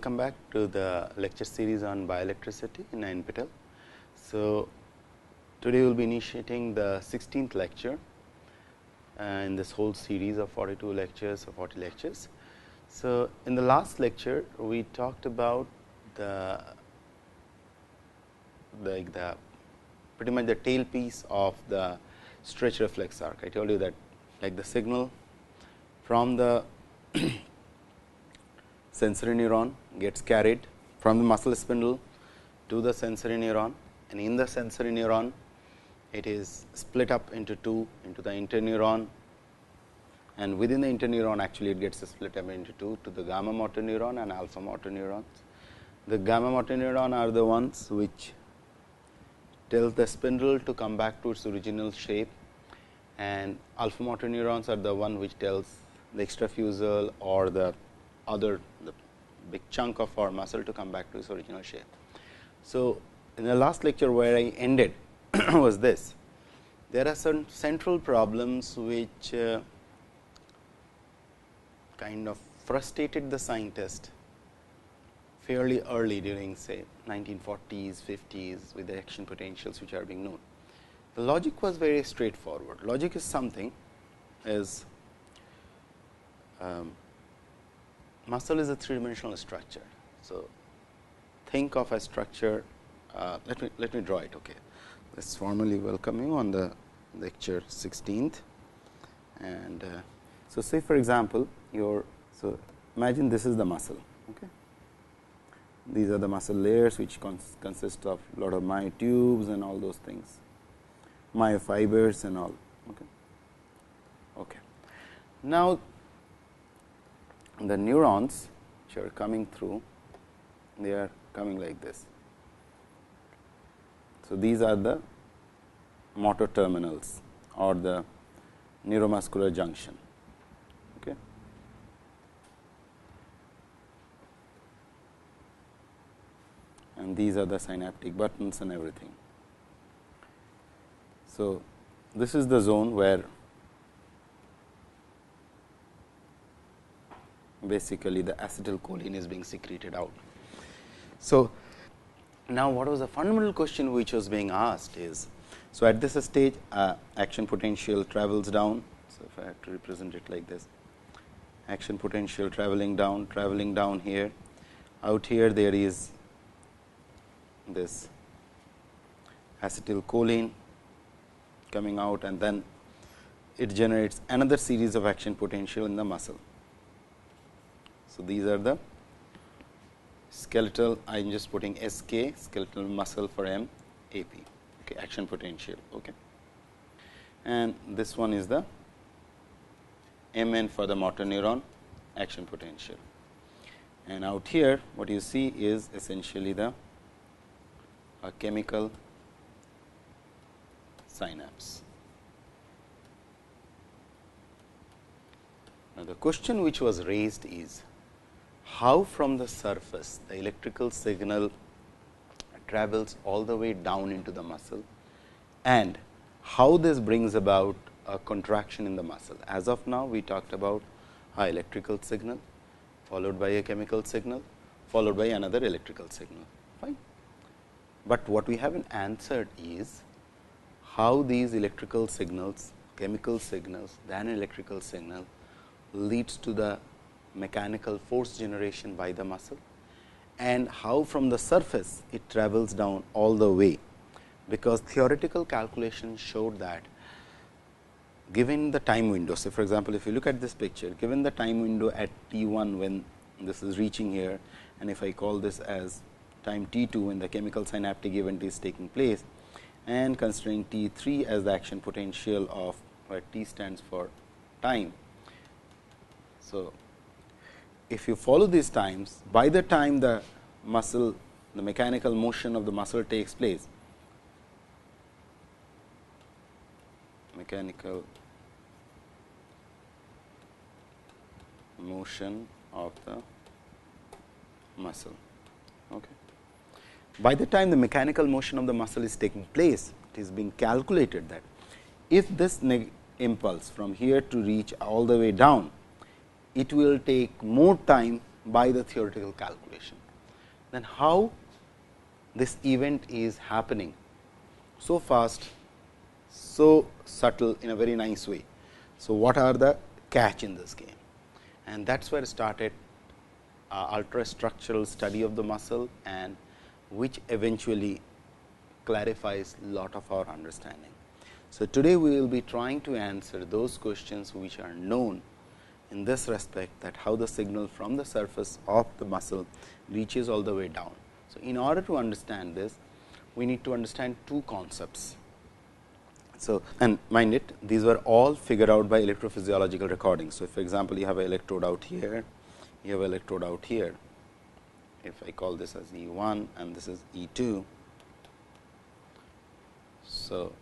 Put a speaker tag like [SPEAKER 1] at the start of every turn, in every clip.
[SPEAKER 1] welcome back to the lecture series on bioelectricity in NPTEL. So, today we will be initiating the 16th lecture in this whole series of 42 lectures or 40 lectures. So, in the last lecture we talked about the pretty much the tailpiece of the stretch reflex arc. I told you that like the signal from the sensory neuron gets carried from the muscle spindle to the sensory neuron, and in the sensory neuron it is split up into two, into the interneuron, and within the interneuron actually it gets split up into two, to the gamma motor neuron and alpha motor neurons. The gamma motor neuron are the ones which tells the spindle to come back to its original shape, and alpha motor neurons are the one which tells the extrafusal or the big chunk of our muscle to come back to its original shape. So, in the last lecture where I ended was this: there are some central problems which kind of frustrated the scientist fairly early during say 1940s, 50s with the action potentials which are being known. The logic was very straightforward. Logic is something as muscle is a three-dimensional structure. So, think of a structure. Let me draw it. Okay, let's formally welcome you on the lecture 16th. And so, say for example, so imagine this is the muscle. Okay, these are the muscle layers which consist of a lot of myotubes and all those things, myofibers and all. Okay. Okay. Now, the neurons which are coming through, they are coming like this. So, these are the motor terminals or the neuromuscular junction. Okay. And these are the synaptic buttons and everything. So, this is the zone where basically the acetylcholine is being secreted out. So, now what was the fundamental question which was being asked is, so at this stage action potential travels down. So, if I have to represent it like this, action potential traveling down here, out here there is this acetylcholine coming out, and then it generates another series of action potential in the muscle. So, these are the skeletal, I am just putting SK, skeletal muscle for M, AP, okay, action potential. Okay. And this one is the MN for the motor neuron, action potential. And out here what you see is essentially the chemical synapse. Now, the question which was raised is, how from the surface the electrical signal travels all the way down into the muscle, and how this brings about a contraction in the muscle. As of now, we talked about a electrical signal followed by a chemical signal followed by another electrical signal. Fine. But what we haven't answered is how these electrical signals, chemical signals, then electrical signal leads to the mechanical force generation by the muscle, and how from the surface it travels down all the way, because theoretical calculation showed that given the time window. So, for example, if you look at this picture, given the time window at t1 when this is reaching here, and if I call this as time t2 when the chemical synaptic event is taking place, and considering t3 as the action potential of where t stands for time. So, if you follow these times, by the time the muscle, the mechanical motion of the muscle takes place, mechanical motion of the muscle. Okay. By the time the mechanical motion of the muscle is taking place, it is being calculated that if this impulse from here to reach all the way down, it will take more time by the theoretical calculation. Then how this event is happening so fast, so subtle in a very nice way. So, what are the catch in this game? And that is where started ultra structural study of the muscle, and which eventually clarifies lot of our understanding. So, today we will be trying to answer those questions which are known in this respect, that how the signal from the surface of the muscle reaches all the way down. So, in order to understand this, we need to understand two concepts. So, and mind it, these were all figured out by electrophysiological recordings. So, for example, you have an electrode out here, you have an electrode out here. If I call this as E1 and this is E2. So,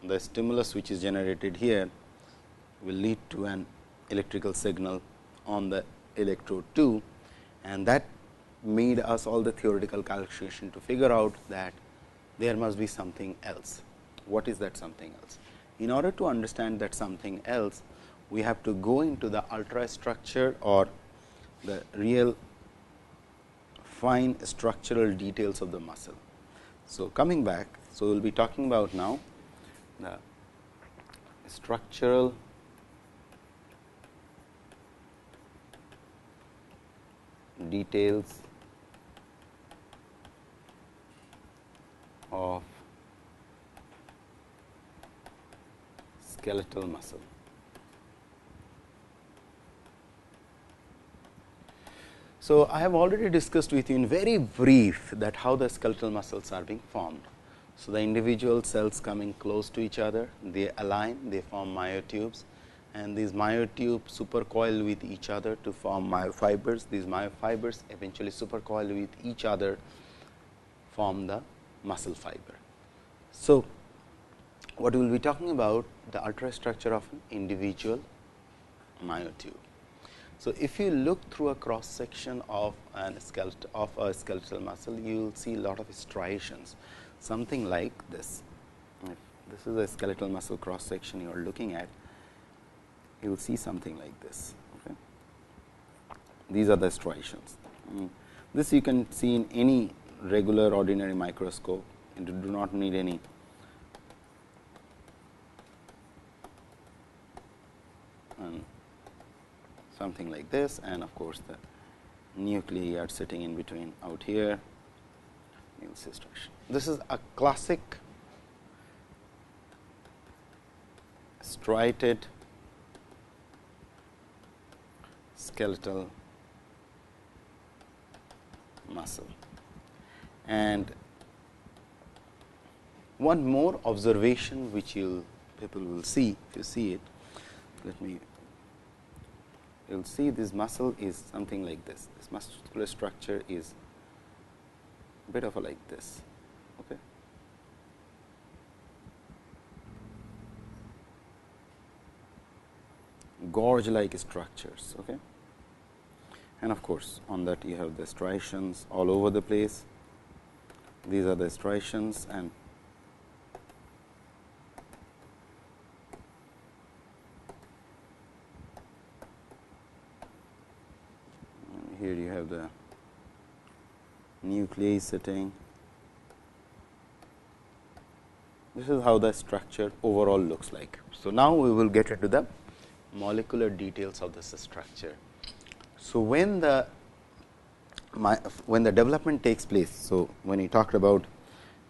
[SPEAKER 1] the stimulus which is generated here will lead to an electrical signal on the electrode 2, and that made us all the theoretical calculation to figure out that there must be something else. What is that something else? In order to understand that something else, we have to go into the ultrastructure or the real fine structural details of the muscle. So, coming back, so we will be talking about now the structural details of skeletal muscle. So, I have already discussed with you in very brief that how the skeletal muscles are being formed. So, the individual cells coming close to each other, they align, they form myotubes, and these myotubes supercoil with each other to form myofibers. These myofibers eventually supercoil with each other, form the muscle fiber. So, what we will be talking about the ultrastructure of an individual myotube. So, if you look through a cross section of a skeletal muscle, you will see a lot of striations, something like this. If this is a skeletal muscle cross section you are looking at, you will see something like this. Okay. These are the striations. This you can see in any regular ordinary microscope, and you do not need any something like this, and of course, the nuclei are sitting in between out here. You will see striation. This is a classic striated skeletal muscle. And one more observation which people will see, if you see it, let me, you will see this muscle is something like this. This muscular structure is a bit of a like this. Okay. Gorge like structures. Okay. And of course, on that you have the striations all over the place. These are the striations, and here you have the nuclei sitting. This is how the structure overall looks like. So, now we will get into the molecular details of this structure. So, when the development takes place, so when we talked about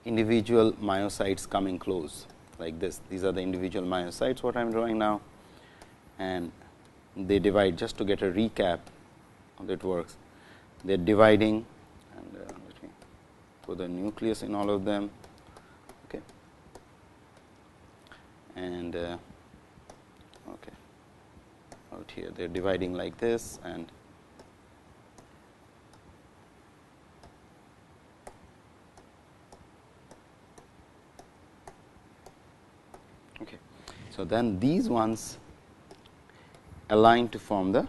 [SPEAKER 1] individual myocytes coming close like this, these are the individual myocytes what I am drawing now, and they divide. Just to get a recap how it works, they are dividing, and let me put the nucleus in all of them. Okay. And okay, out here they are dividing like this, and okay. So, then these ones align to form the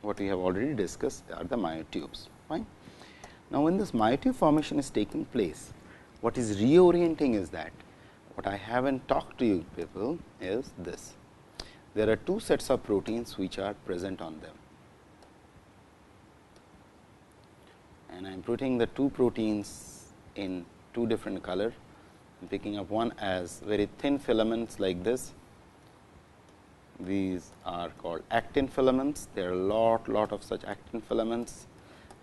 [SPEAKER 1] what we have already discussed are the myotubes. Fine. Now, when this myotube formation is taking place, what is reorienting is that what I haven't talked to you people is this. There are two sets of proteins which are present on them. and I am putting the two proteins in two different color. I am picking up one as very thin filaments like this. These are called actin filaments. There are lot of such actin filaments,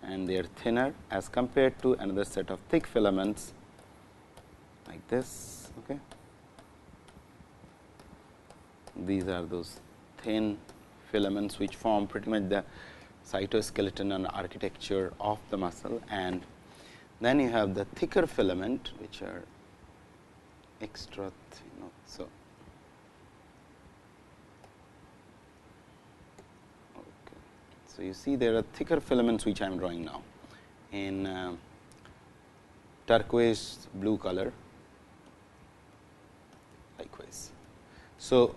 [SPEAKER 1] and they are thinner as compared to another set of thick filaments like this. Okay. These are those thin filaments which form pretty much the cytoskeleton and architecture of the muscle, and then you have the thicker filament which are extra thin. So, okay. So you see there are thicker filaments which I am drawing now in turquoise blue color likewise. So,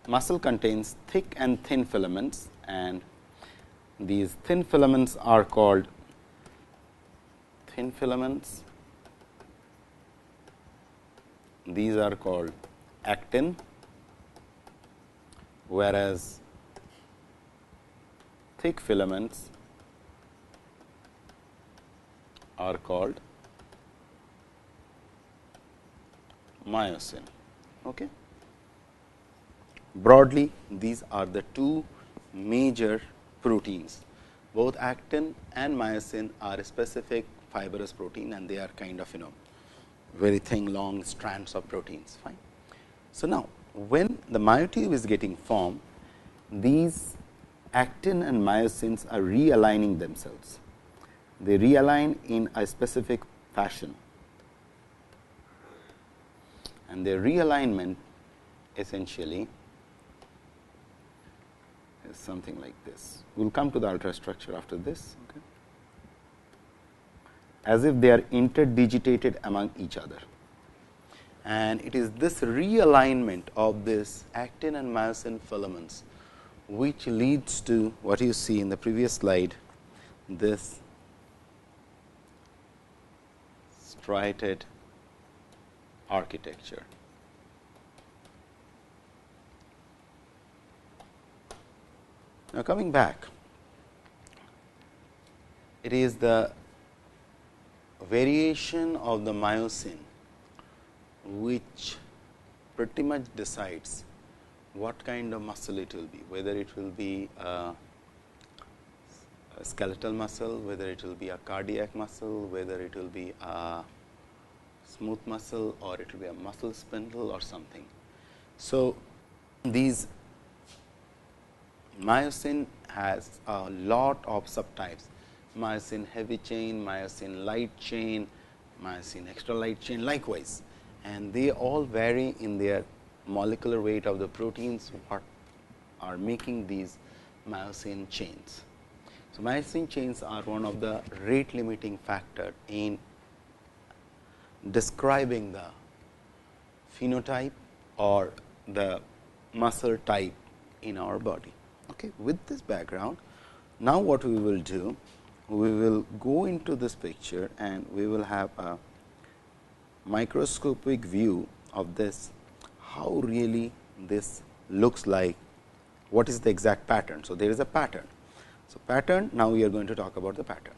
[SPEAKER 1] muscle contains thick and thin filaments, and these thin filaments are called thin filaments. These are called actin, whereas thick filaments are called myosin. Okay. Broadly, these are the two major proteins. Both actin and myosin are specific fibrous protein, and they are kind of very thin long strands of proteins. Fine. So, now when the myotube is getting formed, these actin and myosins are realigning themselves. They realign in a specific fashion, and their realignment essentially is something like this. We will come to the ultrastructure after this. Okay. As if they are interdigitated among each other, and it is this realignment of this actin and myosin filaments which leads to what you see in the previous slide, this striated architecture. Now, coming back, it is the variation of the myosin which pretty much decides what kind of muscle it will be, whether it will be a skeletal muscle, whether it will be a cardiac muscle, whether it will be a smooth muscle, or it will be a muscle spindle or something. So, these myosin has a lot of subtypes: myosin heavy chain, myosin light chain, myosin extra light chain likewise, and they all vary in their molecular weight of the proteins what are making these myosin chains. So, myosin chains are one of the rate limiting factor in describing the phenotype or the muscle type in our body. Okay. With this background, now what we will do, we will go into this picture and we will have a microscopic view of this, how really this looks like, what is the exact pattern. So, there is a pattern. So, pattern, now we are going to talk about the pattern.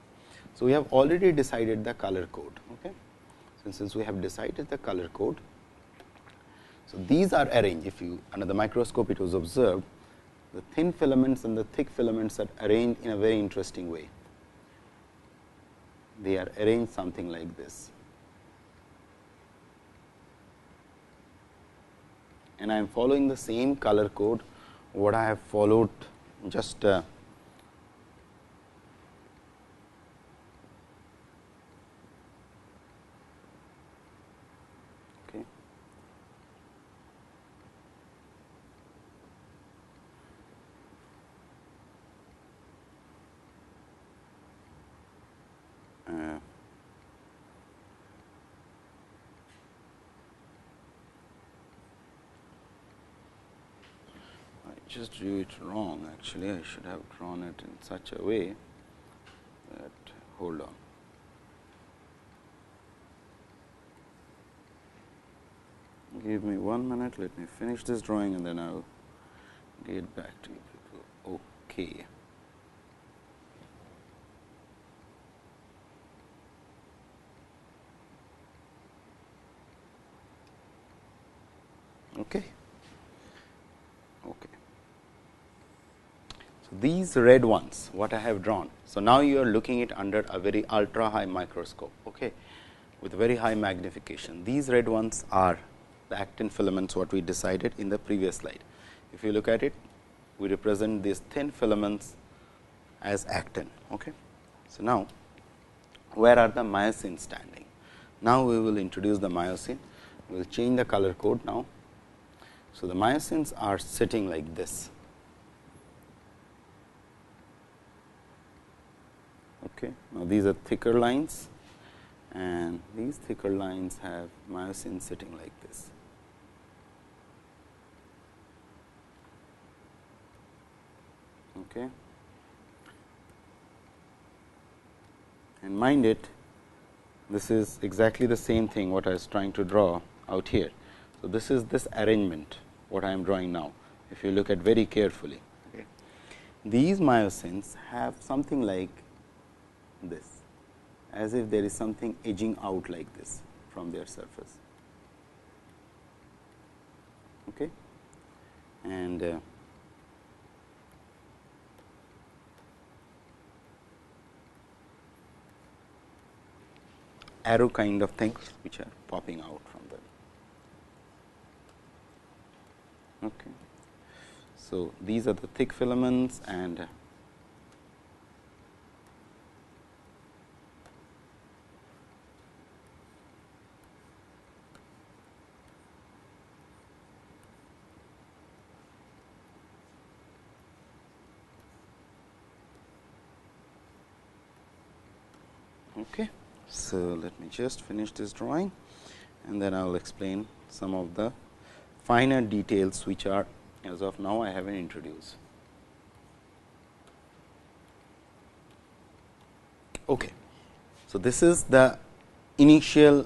[SPEAKER 1] So, we have already decided the color code. Okay. So, since we have decided the color code, so these are arranged. If you under the microscope it was observed, the thin filaments and the thick filaments are arranged in a very interesting way. They are arranged something like this, and I am following the same color code what I have followed just okay. Just drew it wrong. Actually, I should have drawn it in such a way that, hold on. Give me 1 minute, let me finish this drawing and then I will get back to you people. Okay. Okay. Okay. So, these red ones what I have drawn. So, now you are looking it under a very ultra high microscope, okay, with very high magnification. These red ones are the actin filaments what we decided in the previous slide. If you look at it, we represent these thin filaments as actin. Okay. So, now where are the myosin standing? Now, we will introduce the myosin, we will change the color code now. So, the myosins are sitting like this. Okay. Now, these are thicker lines, and these thicker lines have myosin sitting like this. Okay. And mind it, this is exactly the same thing what I was trying to draw out here. So, this is this arrangement what I am drawing now, if you look at very carefully. Okay. These myosins have something like this, as if there is something edging out like this from their surface. Okay. And arrow kind of things which are popping out from them. Okay. So, these are the thick filaments, and okay. So, let me just finish this drawing, and then I will explain some of the finer details which are as of now I haven't introduced. Okay. So, this is the initial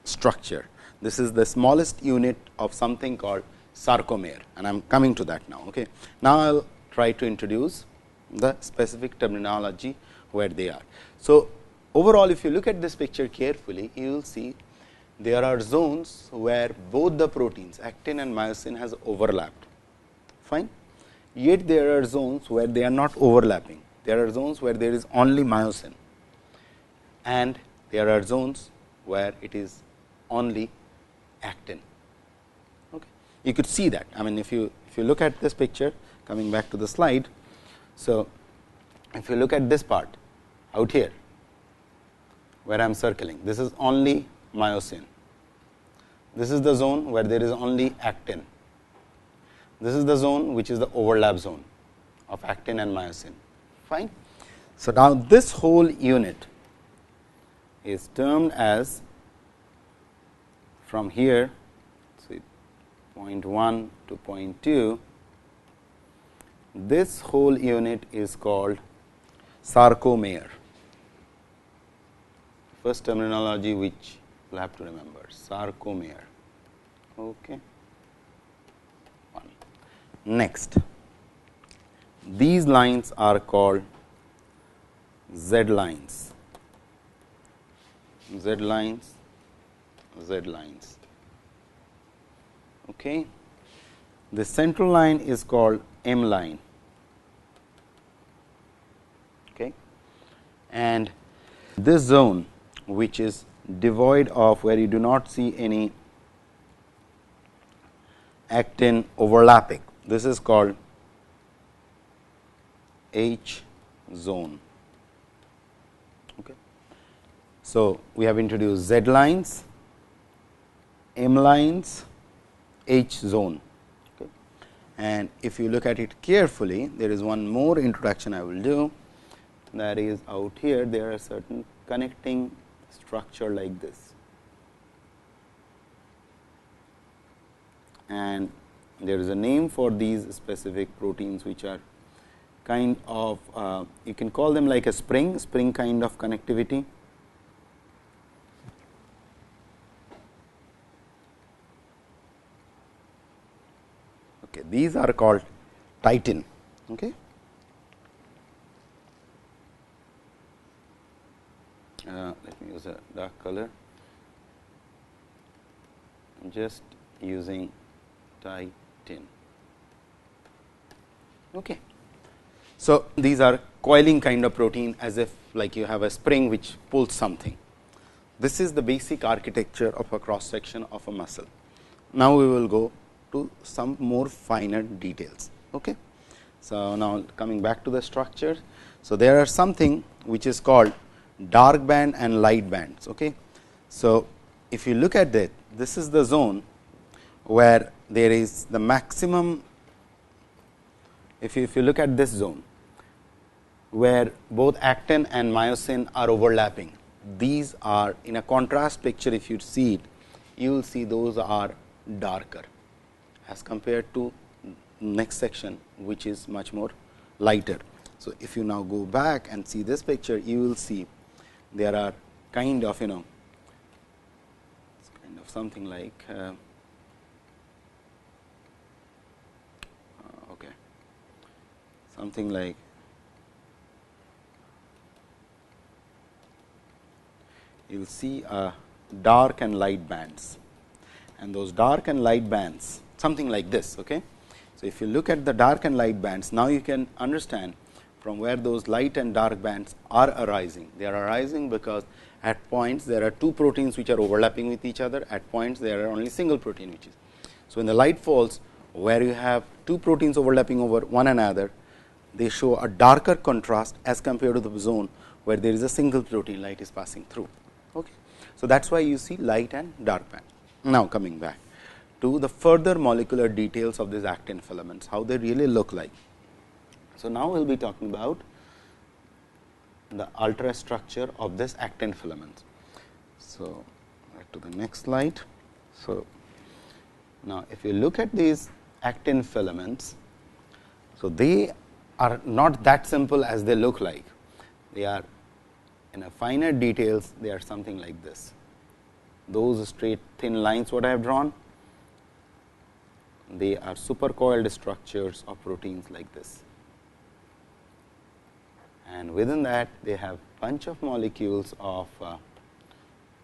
[SPEAKER 1] structure. This is the smallest unit of something called sarcomere, and I am coming to that now. Okay. Now, I will try to introduce the specific terminology where they are. So, overall if you look at this picture carefully, you will see there are zones where both the proteins actin and myosin has overlapped, fine. Yet there are zones where they are not overlapping. There are zones where there is only myosin, and there are zones where it is only actin. Okay. You could see that. I mean, if you look at this picture, coming back to the slide. So, if you look at this part out here where I am circling, this is only myosin. This is the zone where there is only actin. This is the zone which is the overlap zone of actin and myosin, fine. So, now this whole unit is termed as, from here, see, point 1 to point 2, this whole unit is called sarcomere. First terminology which you will have to remember, sarcomere. Okay. One. Next, these lines are called Z lines, Z lines, Z lines. Okay. The central line is called M line. Okay. And this zone which is devoid of, where you do not see any actin overlapping, this is called H zone. Okay. So, we have introduced Z lines, M lines, H zone. Okay. And if you look at it carefully, there is one more introduction I will do, that is, out here there are certain connecting structure like this, and there is a name for these specific proteins which are kind of, you can call them like a spring kind of connectivity. Okay, these are called titin. Okay. Let me use a dark color. Just using titin. Okay. So, these are coiling kind of protein, as if like you have a spring which pulls something. This is the basic architecture of a cross section of a muscle. Now, we will go to some more finer details. Okay. So, now coming back to the structure. So, there are something which is called dark band and light bands. Okay. So, if you look at that, this is the zone where there is the maximum. If you look at this zone where both actin and myosin are overlapping, these are in a contrast picture. If you see it, you will see those are darker as compared to next section, which is much more lighter. So, if you now go back and see this picture, you will see there are kind of it's kind of something like okay, something like you will see dark and light bands, and those dark and light bands something like this. Okay. So, if you look at the dark and light bands, now you can understand from where those light and dark bands are arising. They are arising because at points there are two proteins which are overlapping with each other, at points there are only single protein which is. So, when the light falls where you have two proteins overlapping over one another, they show a darker contrast as compared to the zone where there is a single protein light is passing through. Okay. So, that is why you see light and dark band. Now, coming back to the further molecular details of these actin filaments, how they really look like. So, now we will be talking about the ultrastructure of this actin filaments. So, back to the next slide. So, now if you look at these actin filaments, so they are not that simple as they look like. They are in a finer details, they are something like this. Those straight thin lines what I have drawn, they are supercoiled structures of proteins like this, and within that they have bunch of molecules of let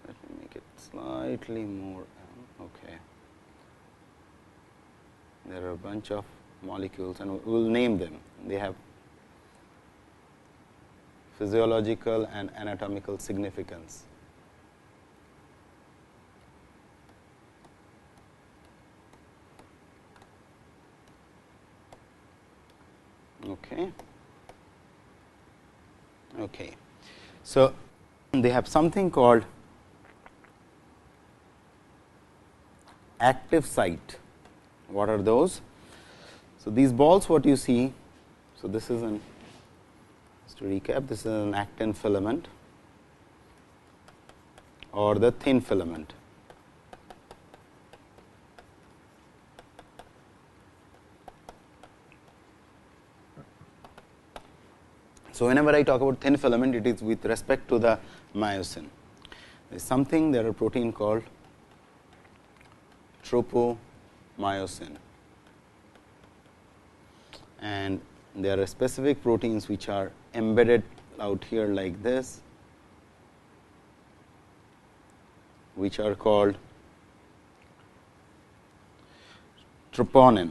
[SPEAKER 1] me make it slightly more okay. There are a bunch of molecules and we will name them. They have physiological and anatomical significance. Okay. Okay. So, they have something called active site. What are those? So, these balls what you see, so this is an, just to recap, this is an actin filament or the thin filament. So, whenever I talk about thin filament, it is with respect to the myosin. There is something, there are protein called tropomyosin, and there are specific proteins which are embedded out here like this, which are called troponin.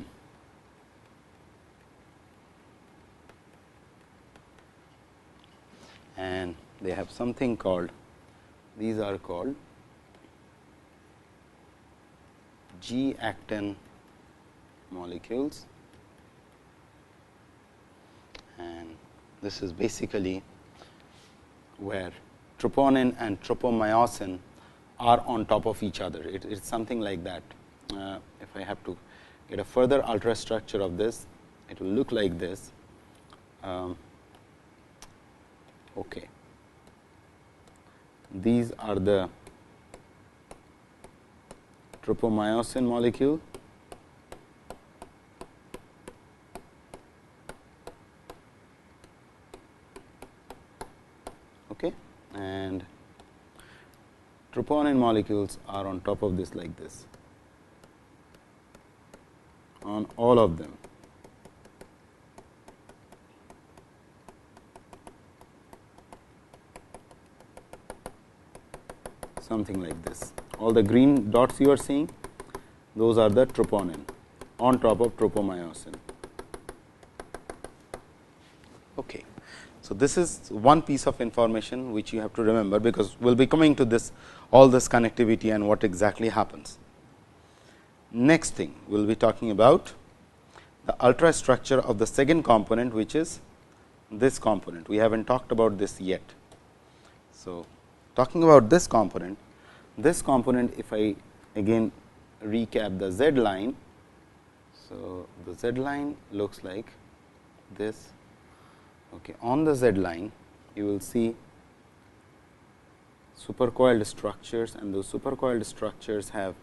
[SPEAKER 1] And they have something called, these are called G-actin molecules, and this is basically where troponin and tropomyosin are on top of each other. It is something like that. If I have to get a further ultrastructure of this, it will look like this. Okay. These are the tropomyosin molecule, okay, and troponin molecules are on top of this like this, on all of them. Something like this. All the green dots you are seeing, those are the troponin on top of tropomyosin. Okay. So, this is one piece of information which you have to remember, because we will be coming to this all this connectivity and what exactly happens. Next thing we will be talking about the ultrastructure of the second component, which is this component. We have not talked about this yet. So, talking about this component, if I again recap the Z line. So, the Z line looks like this. Okay. On the Z line, you will see supercoiled structures, and those supercoiled structures have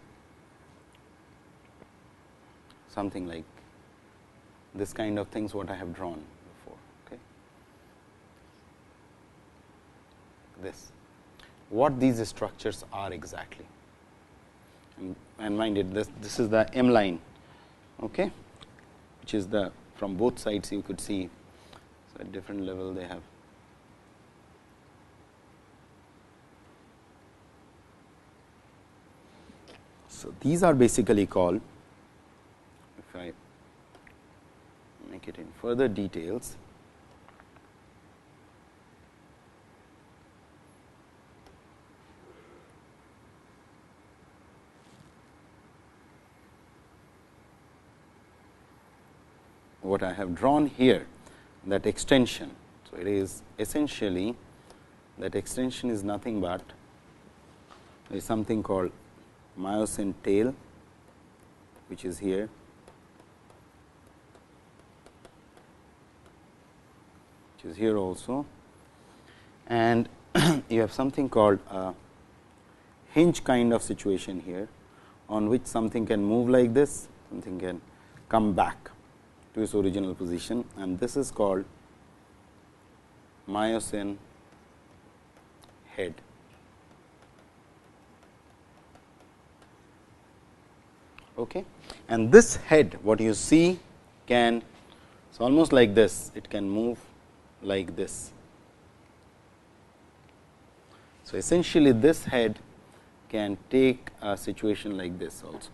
[SPEAKER 1] something like this kind of things what I have drawn before. Okay. This, what these structures are exactly, and mind it, this is the M line, okay, which is the from both sides you could see. So, at different level they have so these are basically called, if I make it in further details, what I have drawn here, that extension. So, it is essentially that extension is nothing but there is something called myosin tail, which is here, which is here also, and you have something called a hinge kind of situation here, on which something can move like this, something can come back to its original position, and this is called myosin head. Okay. And this head, what you see, can, it's almost like this, it can move like this. So, essentially this head can take a situation like this also.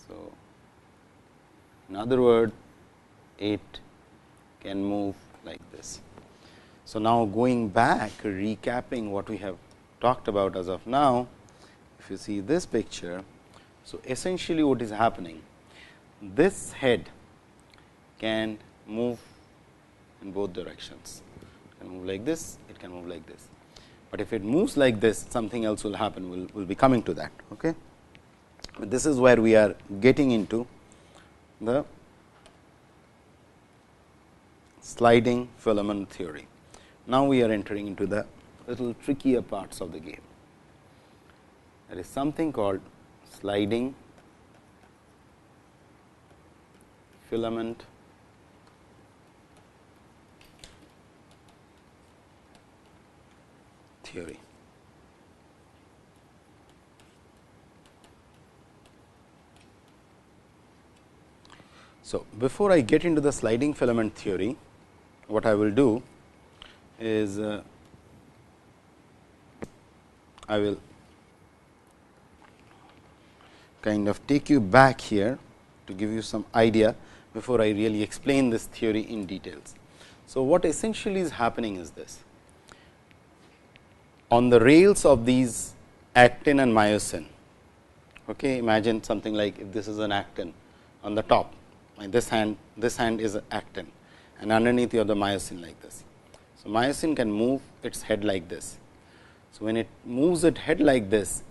[SPEAKER 1] So, in other words, it can move like this. So, now going back, recapping what we have talked about as of now, if you see this picture. So, essentially what is happening, this head can move in both directions, it can move like this, it can move like this, but if it moves like this, something else will happen, we will be coming to that. Okay. But this is where we are getting into the sliding filament theory. Now, we are entering into the little trickier parts of the game. There is something called sliding filament theory. So, before I get into the sliding filament theory, what I will do is I will kind of take you back here to give you some idea before I really explain this theory in details. So, what essentially is happening is this: on the rails of these actin and myosin, okay, imagine something like if this is an actin on the top, and this hand is actin, and underneath you have the myosin like this. So, myosin can move its head like this. So, when it moves its head like this,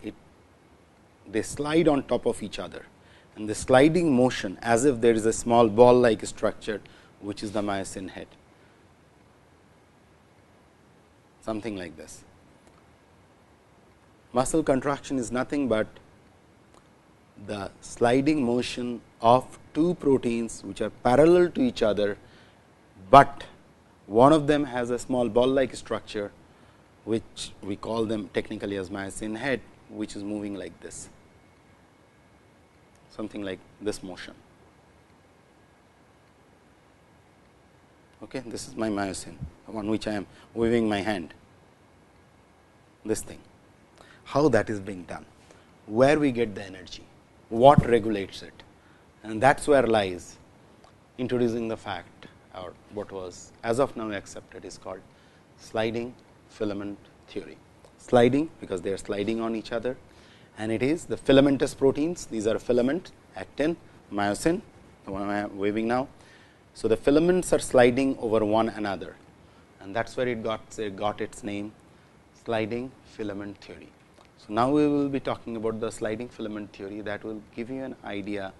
[SPEAKER 1] they slide on top of each other, and the sliding motion as if there is a small ball like structure, which is the myosin head, something like this. Muscle contraction is nothing but the sliding motion of two proteins which are parallel to each other, but one of them has a small ball like structure, which we call them technically as myosin head, which is moving like this, something like this motion. Okay, this is my myosin, on which I am waving my hand, this thing. how that is being done, where we get the energy, what regulates it, and that is where lies introducing the fact, or what was as of now accepted is called sliding filament theory. Sliding because they are sliding on each other, and it is the filamentous proteins. These are filament, actin, myosin, the one I am waving now. So, the filaments are sliding over one another, and that is where it got its name, sliding filament theory. So, now we will be talking about the sliding filament theory that will give you an idea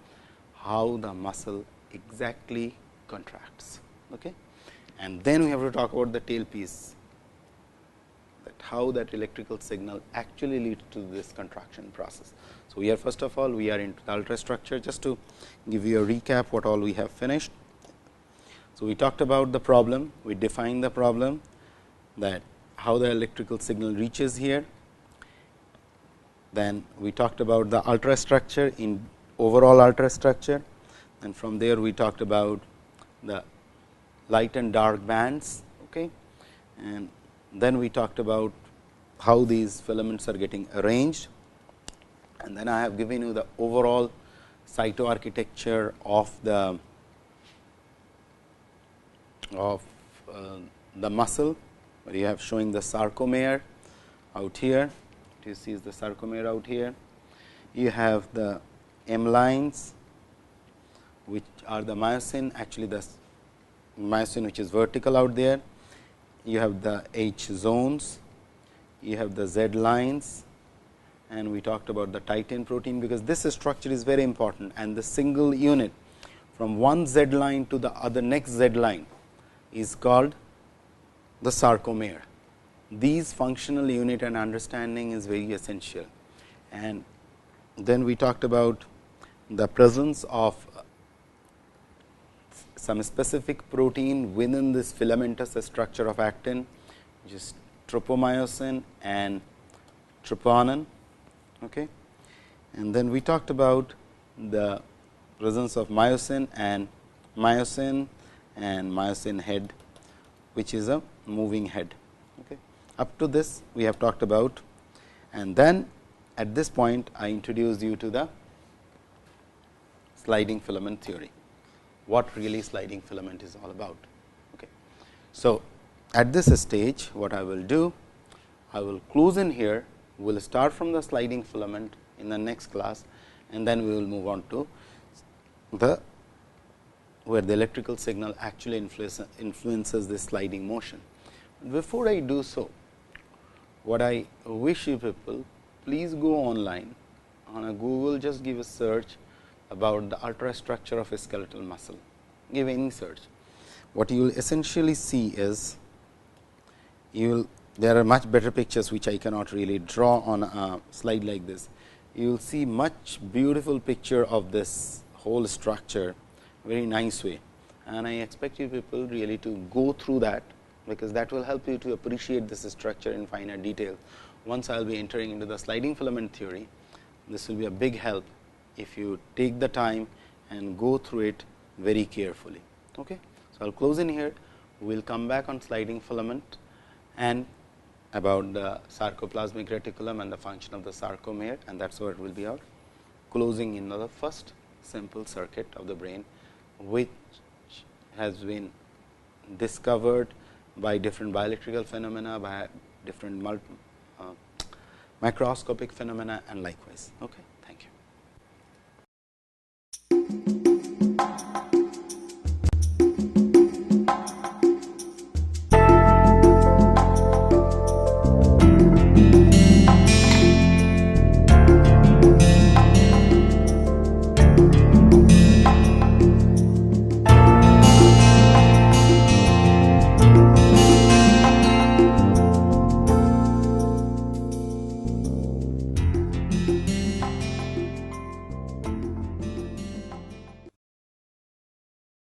[SPEAKER 1] how the muscle exactly contracts. Okay? And then we have to talk about the tail piece, that how that electrical signal actually leads to this contraction process. So, we are first of all we are into the ultrastructure. Just to give you a recap what all we have finished. So, we talked about the problem, we defined the problem, that how the electrical signal reaches here. Then we talked about the ultrastructure in overall ultrastructure, and from there we talked about the light and dark bands. Okay. And then we talked about how these filaments are getting arranged, and then I have given you the overall cytoarchitecture of the muscle, where you have showing the sarcomere out here. You see the sarcomere out here. You have the M lines, which are the myosin, actually the myosin which is vertical out there. You have the H zones, you have the Z lines, and we talked about the titin protein, because this structure is very important, and the single unit from one Z line to the other next Z line is called the sarcomere. These functional unit and understanding is very essential. And then we talked about the presence of some specific protein within this filamentous structure of actin, which is tropomyosin and troponin. Okay. And then we talked about the presence of myosin and myosin head, which is a moving head. Okay. Up to this we have talked about, and then at this point I introduced you to the sliding filament theory, what really sliding filament is all about. Okay. So, at this stage what I will do, I will close in here, we will start from the sliding filament in the next class, and then we will move on to the where the electrical signal actually influences this sliding motion. Before I do so, what I wish you people, please go online on a Google, just give a search about the ultrastructure of a skeletal muscle, give any search. What you will essentially see is, there are much better pictures which I cannot really draw on a slide like this. You will see much beautiful picture of this whole structure, very nice way, and I expect you people really to go through that, because that will help you to appreciate this structure in finer detail. Once I will be entering into the sliding filament theory, this will be a big help if you take the time and go through it very carefully. Okay. So, I will close in here, we will come back on sliding filament and about the sarcoplasmic reticulum and the function of the sarcomere, and that is what will be our closing in the first simple circuit of the brain, which has been discovered by different bioelectrical phenomena, by different microscopic phenomena, and likewise. Okay.